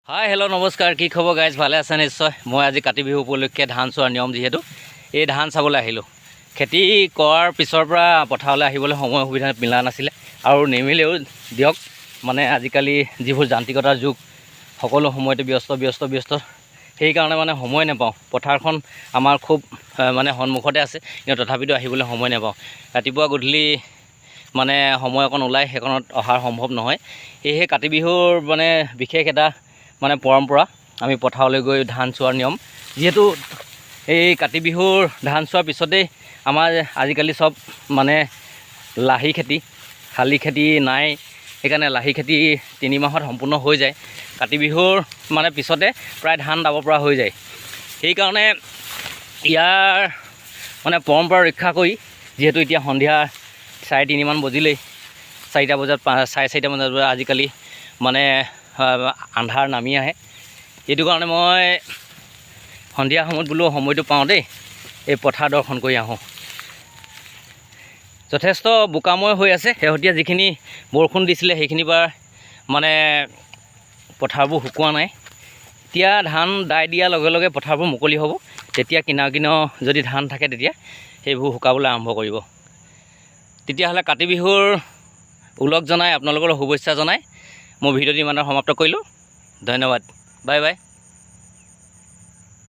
Hi hello' নমস্কাৰ, কি খবৰ গাইজ? ভালে আছে নিশ্চয়। মই আজি কাতি বিহু উপলক্ষে ধান চোৱাৰ নিয়ম যিহেতু এই ধান চাবলৈ আহিলোঁ। খেতি কৰাৰ পিছৰ পৰা পথাৰলৈ আহিবলৈ সময় সুবিধা মিলা নাছিলে আৰু নিমিলেও দিয়ক। মানে আজিকালি যিবোৰ যান্ত্ৰিকতাৰ যুগ, সকলো সময়তে ব্যস্ত সেইকাৰণে মানে সময় নাপাওঁ। পথাৰখন আমাৰ খুব মানে সন্মুখতে আছে, কিন্তু তথাপিতো আহিবলৈ সময় নাপাওঁ। ৰাতিপুৱা গধূলি মানে সময় অকণ ওলাই সেইকণত অহাৰ সম্ভৱ নহয়। সেয়েহে কাতি বিহুৰ মানে বিশেষ এটা মানে পৰম্পৰা, আমি পথাৰলৈ গৈ ধান চোৱাৰ নিয়ম। যিহেতু এই কাতি বিহুৰ ধান চোৱাৰ পিছতেই আমাৰ আজিকালি চব মানে লাহি খেতি, শালি খেতি নাই। সেইকাৰণে লাহি খেতি 3 মাহত সম্পূৰ্ণ হৈ যায়। কাতি বিহুৰ মানে পিছতে প্ৰায় ধান দাব পৰা হৈ যায়। সেইকাৰণে ইয়াৰ মানে পৰম্পৰা ৰক্ষা কৰি, যিহেতু এতিয়া সন্ধিয়া 3:30 মান বজিলেই, 4টা বজাত 4:30 বজাত আজিকালি মানে আন্ধাৰ নামি আহে। সেইটো কাৰণে মই সন্ধিয়া সময়ত বোলো সময়টো পাওঁ দেই, এই পথাৰ দৰ্শন কৰি আহোঁ। যথেষ্ট বোকাময় হৈ আছে। শেহতীয়া যিখিনি বৰষুণ দিছিলে সেইখিনিৰ পৰা মানে পথাৰবোৰ শুকোৱা নাই। এতিয়া ধান দাই দিয়াৰ লগে লগে পথাৰবোৰ মুকলি হ'ব। তেতিয়া কিনাৰ যদি ধান থাকে তেতিয়া সেইবোৰ শুকাবলৈ আৰম্ভ কৰিব। তেতিয়াহ'লে কাতি বিহুৰ ওলগ জনাই আপোনালোকৰ শুভেচ্ছা জনাই মোৰ ভিডিঅ'টি ইমানে সমাপ্ত কৰিলোঁ। ধন্যবাদ, বাই বাই।